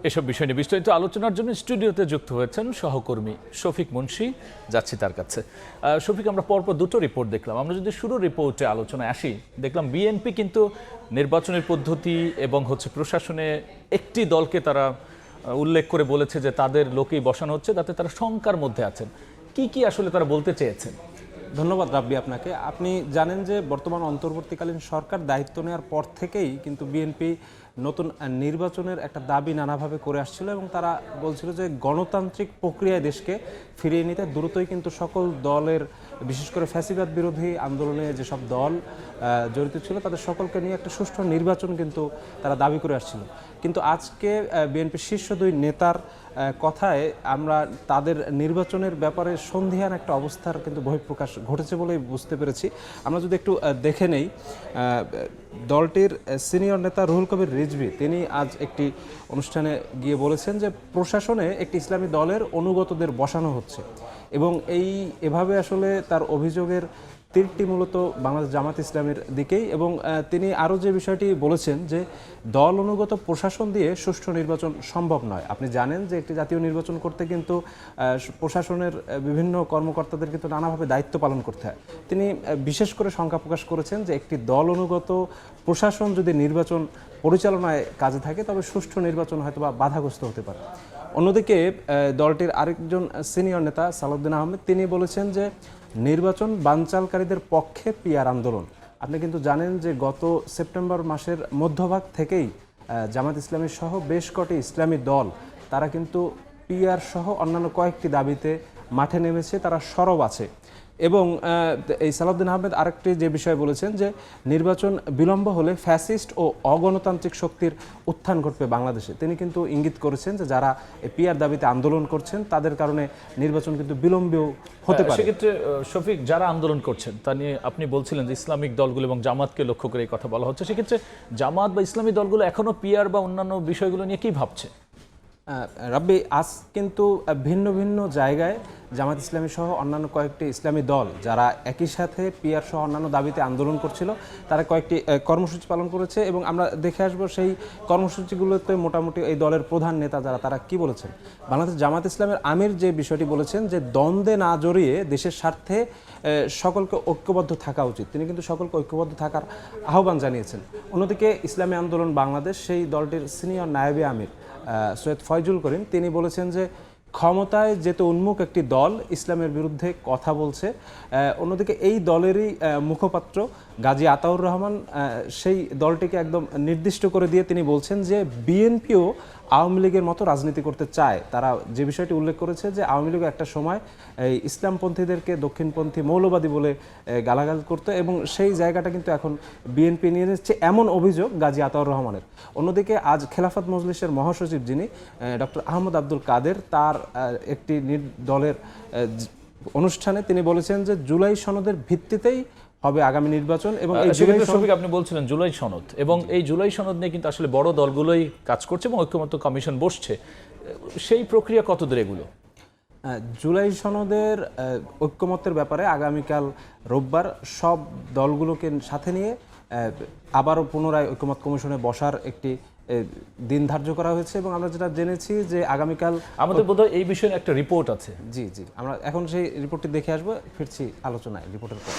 এসব বিষয় নিয়ে বিস্তারিত আলোচনার জন্য স্টুডিওতে যুক্ত হয়েছেন সহকর্মী শফিক মুন্সি। যাচ্ছি তার কাছে। শফিক, আমরা পরপর দুটো রিপোর্ট দেখলাম। আমরা যদি শুরু রিপোর্টে আলোচনায় আসি, দেখলাম বিএনপি কিন্তু নির্বাচনের পদ্ধতি এবং প্রশাসনে একটি দলকে তারা উল্লেখ করে বলেছে যে তাদের লোকেই বসানো হচ্ছে, তাতে তারা শঙ্কার মধ্যে আছেন। কি কি আসলে তারা বলতে চেয়েছেন? ধন্যবাদ রাব্বি আপনাকে। আপনি জানেন যে বর্তমান অন্তর্বর্তীকালীন সরকার দায়িত্ব নেওয়ার পর থেকেই কিন্তু বিএনপি নতুন নির্বাচনের একটা দাবি নানাভাবে করে আসছিল এবং তারা বলছিল যে গণতান্ত্রিক প্রক্রিয়ায় দেশকে ফিরিয়ে নিতে দ্রুতই কিন্তু সকল দলের, বিশেষ করে ফ্যাসিবাদ বিরোধী আন্দোলনে যেসব দল জড়িত ছিল তাদের সকলকে নিয়ে একটা সুষ্ঠু নির্বাচন কিন্তু তারা দাবি করে আসছিল। কিন্তু আজকে বিএনপির শীর্ষ দুই নেতার কথায় আমরা তাদের নির্বাচনের ব্যাপারে সন্দিহান একটা অবস্থার কিন্তু বহিঃপ্রকাশ ঘটেছে বলেই বুঝতে পেরেছি। আমরা যদি একটু দেখে নেই, দলটির সিনিয়র নেতা রুহুল কবির রিজভী তিনি আজ একটি অনুষ্ঠানে গিয়ে বলেছেন যে প্রশাসনে একটি ইসলামী দলের অনুগতদের বসানো হচ্ছে এবং এভাবে আসলে তার অভিযোগের তীরটি মূলত বাংলাদেশ জামাত ইসলামের দিকেই। এবং তিনি আরও যে বিষয়টি বলেছেন যে দল অনুগত প্রশাসন দিয়ে সুষ্ঠু নির্বাচন সম্ভব নয়। আপনি জানেন যে একটি জাতীয় নির্বাচন করতে কিন্তু প্রশাসনের বিভিন্ন কর্মকর্তাদের কিন্তু নানাভাবে দায়িত্ব পালন করতে হয়। তিনি বিশেষ করে শঙ্কা প্রকাশ করেছেন যে একটি দল অনুগত প্রশাসন যদি নির্বাচন পরিচালনায় কাজে থাকে তবে সুষ্ঠু নির্বাচন হয়তো বা বাধাগ্রস্ত হতে পারে। অন্যদিকে দলটির আরেকজন সিনিয়র নেতা সালাউদ্দিন আহমেদ তিনি বলেছেন যে নির্বাচন বানচালকারীদের পক্ষে পিআর আন্দোলন। আপনি কিন্তু জানেন যে গত সেপ্টেম্বর মাসের মধ্যভাগ থেকেই জামাত ইসলামী সহ বেশ কটি ইসলামী দল তারা কিন্তু পিআর সহ অন্যান্য কয়েকটি দাবিতে মাঠে নেমেছে, তারা সরব আছে। এবং এই সালাউদ্দিন আহমেদ আরেকটি যে বিষয় বলেছেন যে নির্বাচন বিলম্ব হলে ফ্যাসিস্ট ও অগণতান্ত্রিক শক্তির উত্থান ঘটবে বাংলাদেশে। তিনি কিন্তু ইঙ্গিত করেছেন যে যারা পিআর দাবিতে আন্দোলন করছেন তাদের কারণে নির্বাচন কিন্তু বিলম্বেও হতে পারে। সেক্ষেত্রে শফিক, যারা আন্দোলন করছেন তা নিয়ে আপনি বলছিলেন যে ইসলামিক দলগুলো এবং জামাতকে লক্ষ্য করে এই কথা বলা হচ্ছে। সেক্ষেত্রে জামাত বা ইসলামী দলগুলো এখনো পিআর বা অন্যান্য বিষয়গুলো নিয়ে কি ভাবছে? রাব্বি, আজ কিন্তু ভিন্ন ভিন্ন জায়গায় জামাত ইসলামী সহ অন্যান্য কয়েকটি ইসলামী দল যারা একই সাথে পিআর সহ অন্যান্য দাবিতে আন্দোলন করছিল তারা কয়েকটি কর্মসূচি পালন করেছে এবং আমরা দেখে আসবো সেই কর্মসূচিগুলোতে মোটামুটি এই দলের প্রধান নেতা যারা তারা কি বলেছেন। বাংলাদেশ জামাত ইসলামের আমির যে বিষয়টি বলেছেন যে দ্বন্দ্বে না জড়িয়ে দেশের স্বার্থে সকলকে ঐক্যবদ্ধ থাকা উচিত, তিনি কিন্তু সকলকে ঐক্যবদ্ধ থাকার আহ্বান জানিয়েছেন। অন্যদিকে ইসলামী আন্দোলন বাংলাদেশ সেই দলটির সিনিয়র নায়েবে আমির সৈয়দ ফয়জুল করিম তিনি বলেছেন যে ক্ষমতায় যেতে উন্মুখ একটি দল ইসলামের বিরুদ্ধে কথা বলছে। অন্যদিকে এই দলেরই মুখপাত্র গাজী আতাউর রহমান সেই দলটিকে একদম নির্দিষ্ট করে দিয়ে তিনি বলছেন যে বিএনপিও আওয়ামী লীগের মতো রাজনীতি করতে চায়। তারা যে বিষয়টি উল্লেখ করেছে যে আওয়ামী লীগ একটা সময় এই ইসলামপন্থীদেরকে দক্ষিণপন্থী মৌলবাদী বলে গালাগাল করতো এবং সেই জায়গাটা কিন্তু এখন বিএনপি নিয়ে নিচ্ছে, এমন অভিযোগ গাজী আতাউর রহমানের। অন্যদিকে আজ খেলাফত মজলিসের মহাসচিব যিনি ডক্টর আহমদ আব্দুল কাদের তার একটি দলের অনুষ্ঠানে তিনি বলেছেন যে জুলাই সনদের ভিত্তিতেই হবে আগামী নির্বাচন। এবং এই শফিক, আপনি বলছিলেন জুলাই সনদ, এবং এই জুলাই সনদ নিয়ে কিন্তু আসলে বড় দলগুলোই কাজ করছে এবং ঐক্যমত্য কমিশন বসছে। সেই প্রক্রিয়া কত দূর এগুলো? জুলাই সনদের ঐক্যমত্যের ব্যাপারে আগামীকাল রোববার সব দলগুলোকে সাথে নিয়ে আবারও পুনরায় ঐক্যমত্য কমিশনে বসার একটি দিন ধার্য করা হয়েছে এবং আমরা যেটা জেনেছি যে আগামীকাল আমাদের বোধহয় এই বিষয়ে একটা রিপোর্ট আছে। জি, আমরা এখন সেই রিপোর্টটি দেখে আসবো, ফিরছি আলোচনায় রিপোর্টের পর।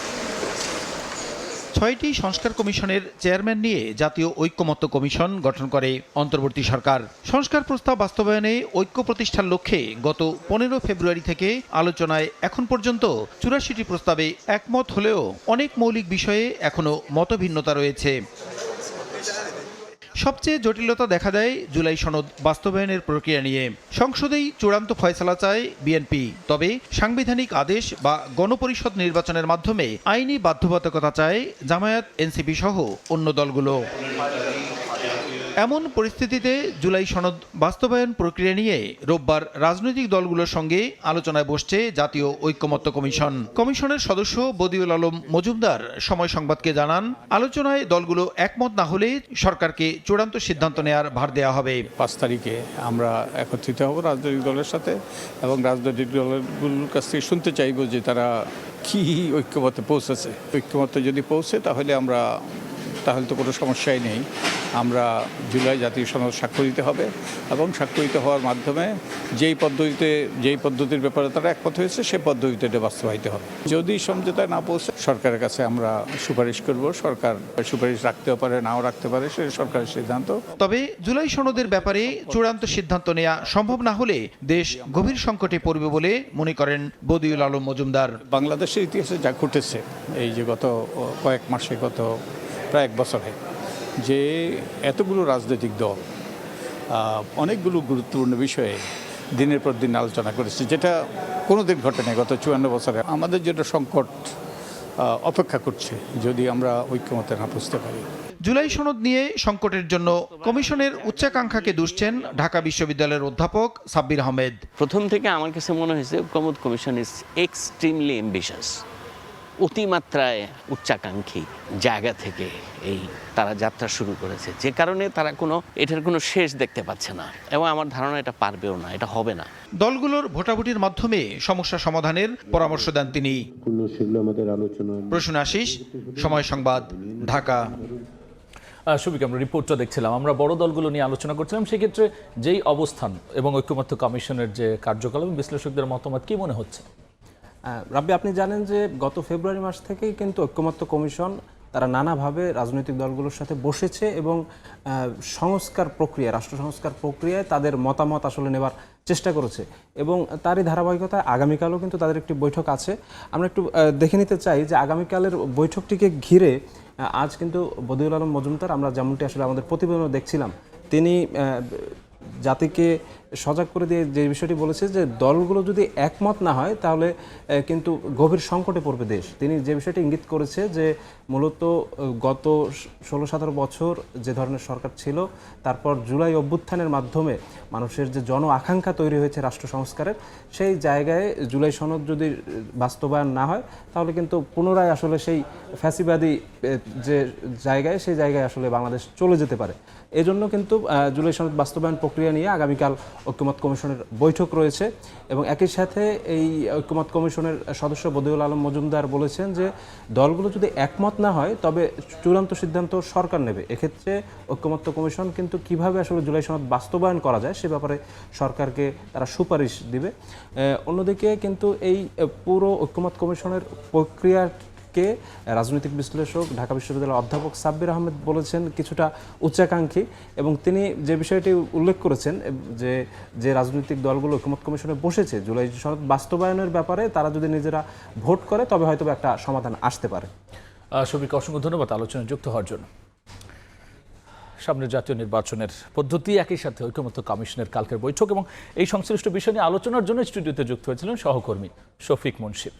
৬টি সংস্কার কমিশনের চেয়ারম্যান নিয়ে জাতীয় ঐক্যমত্য কমিশন গঠন করে অন্তর্বর্তী সরকার। সংস্কার প্রস্তাব বাস্তবায়নে ঐক্য প্রতিষ্ঠার লক্ষ্যে গত 15 ফেব্রুয়ারি থেকে আলোচনায় এখন পর্যন্ত 84টি প্রস্তাবে একমত হলেও অনেক মৌলিক বিষয়ে এখনো মতভিন্নতা রয়েছে। সবচেয়ে জটিলতা দেখা দেয় জুলাই সনদ বাস্তবায়নের প্রক্রিয়া নিয়ে। সংসদেই চূড়ান্ত ফয়সালা চায় বিএনপি, তবে সাংবিধানিক আদেশ বা গণপরিষদ নির্বাচনের মাধ্যমে আইনি বাধ্যবাধকতা চায় জামায়াত, এনসিপি সহ অন্য দলগুলো। এমন পরিস্থিতিতে জুলাই সনদ বাস্তবায়ন প্রক্রিয়া নিয়ে রোববার রাজনৈতিক দলগুলোর সঙ্গে আলোচনায় বসছে জাতীয় ঐক্যমত্য কমিশন। কমিশনের সদস্য বদিউল আলম মজুমদার সময় সংবাদকে জানান, আলোচনায় দলগুলো একমত না হলে সরকারকে চূড়ান্ত সিদ্ধান্ত নেওয়ার ভার দেওয়া হবে। 5 তারিখে আমরা একত্রিত হব রাজনৈতিক দলের সাথে এবং রাজনৈতিক দলগুলোর কাছ থেকে শুনতে চাইব যে তারা কি ঐক্যমত্যে পৌঁছেছে। ঐক্যমত্যে যদি পৌঁছে তাহলে আমরা তাহলে তো কোনো সমস্যাই নেই। আমরা জুলাই জাতীয় সনদ স্বাক্ষরিত হবে এবং স্বাক্ষরিত হওয়ার মাধ্যমে যেই পদ্ধতির ব্যাপারে তারা একমত হয়েছে সেই পদ্ধতিতে এটা বাস্তবায়িত হবে। যদি সমঝোতায় না পৌঁছে সরকারের কাছে আমরা সুপারিশ করব। সরকার সুপারিশ রাখতেও পারে, নাও রাখতে পারে, সে সরকারের সিদ্ধান্ত। তবে জুলাই সনদের ব্যাপারে চূড়ান্ত সিদ্ধান্ত নেওয়া সম্ভব না হলে দেশ গভীর সংকটে পড়বে বলে মনে করেন বদিউল আলম মজুমদার। বাংলাদেশের ইতিহাসে যা ঘটেছে এই যে গত কয়েক মাসে, গত প্রায় এক বছরে, যে এতগুলো রাজনৈতিক দল অনেকগুলো গুরুত্বপূর্ণ বিষয়ে দিনের পর দিন আলোচনা করেছে, যেটা কোনোদিন ঘটেনি গত 54 বছরে। আমাদের যেটা সংকট অপেক্ষা করছে যদি আমরা ঐক্যমতে না বুঝতে পারি। জুলাই সনদ নিয়ে সংকটের জন্য কমিশনের উচ্চাকাঙ্ক্ষাকে দুষছেন ঢাকা বিশ্ববিদ্যালয়ের অধ্যাপক সাব্বির আহমেদ। প্রথম থেকে আমার কাছে মনে হয়েছে ঐক্যমত কমিশন ইজ এক্সট্রিমলি অ্যাম্বিশাস, অতিমাত্রায় উচ্চাকাঙ্ক্ষী জায়গা থেকে তারা যাত্রা শুরু করেছে, যে কারণে তারা এটার কোনো শেষ দেখতে পাচ্ছে না, এবং আমার ধারণা এটা পারবেও না, এটা হবে না। দলগুলোর ভোটাভুটির মাধ্যমে সমস্যা সমাধানের পরামর্শ দেন তিনি। প্রসূন আশিস, সময় সংবাদ, ঢাকা। শফিক, আমরা রিপোর্টটা দেখছিলাম, আমরা বড় দলগুলো নিয়ে আলোচনা করছিলাম, সেক্ষেত্রে যেই অবস্থান এবং ঐক্যমত্য কমিশনের যে কার্যকলাপ, বিশ্লেষকদের মতামত কি মনে হচ্ছে? রাব্বি, আপনি জানেন যে গত ফেব্রুয়ারি মাস থেকেই কিন্তু ঐক্যমত্য কমিশন তারা নানাভাবে রাজনৈতিক দলগুলোর সাথে বসেছে এবং রাষ্ট্র সংস্কার প্রক্রিয়ায় তাদের মতামত আসলে নেবার চেষ্টা করেছে, এবং তারই ধারাবাহিকতায় আগামীকালও কিন্তু তাদের একটি বৈঠক আছে। আমরা একটু দেখে নিতে চাই যে আগামীকালের বৈঠকটিকে ঘিরে আজ কিন্তু বদিউল আলম মজুমদার, আমরা যেমনটি আসলে আমাদের প্রতিবেদনে দেখছিলাম, তিনি জাতিকে সজাগ করে দিয়ে যে বিষয়টি বলেছে যে দলগুলো যদি একমত না হয় তাহলে কিন্তু গভীর সংকটে পড়বে দেশ। তিনি যে বিষয়টি ইঙ্গিত করেছে যে মূলত গত 16-17 বছর যে ধরনের সরকার ছিল, তারপর জুলাই অভ্যুত্থানের মাধ্যমে মানুষের যে জন আকাঙ্ক্ষা তৈরি হয়েছে রাষ্ট্র সংস্কারের, সেই জায়গায় জুলাই সনদ যদি বাস্তবায়ন না হয় তাহলে কিন্তু পুনরায় আসলে সেই ফ্যাসিবাদী যে জায়গায়, সেই জায়গায় আসলে বাংলাদেশ চলে যেতে পারে। এজন্য কিন্তু জুলাই সনদ বাস্তবায়ন প্রক্রিয়া নিয়ে আগামীকাল ঐক্যমত কমিশনের বৈঠক রয়েছে, এবং একই সাথে এই ঐক্যমত কমিশনের সদস্য বদিউল আলম মজুমদার বলেছেন যে দলগুলো যদি একমত না হয় তবে চূড়ান্ত সিদ্ধান্ত সরকার নেবে। এক্ষেত্রে ঐক্যমত্য কমিশন কিন্তু কিভাবে আসলে জুলাই সনদ বাস্তবায়ন করা যায় সে ব্যাপারে সরকারকে তারা সুপারিশ দিবে। অন্যদিকে কিন্তু এই পুরো ঐক্যমত কমিশনের প্রক্রিয়াকে রাজনৈতিক বিশ্লেষক ঢাকা বিশ্ববিদ্যালয়ের অধ্যাপক সাব্বির আহমেদ বলেছেন কিছুটা উচ্চাকাঙ্ক্ষী, এবং তিনি যে বিষয়টি উল্লেখ করেছেন যে রাজনৈতিক দলগুলো ঐক্যমত কমিশনে বসেছে জুলাই সনদ বাস্তবায়নের ব্যাপারে তারা যদি নিজেরা ভোট করে তবে হয়তো একটা সমাধান আসতে পারে। শফিক, অসংখ্য ধন্যবাদ আলোচনায় যুক্ত হওয়ার জন্য। সামনে জাতীয় নির্বাচনের পদ্ধতি, একই সাথে ঐক্যমত্য কমিশনের কালকের বৈঠক এবং এই সংশ্লিষ্ট বিষয় নিয়ে আলোচনার জন্য স্টুডিওতে যুক্ত হয়েছিলেন সহকর্মী শফিক মুন্সি।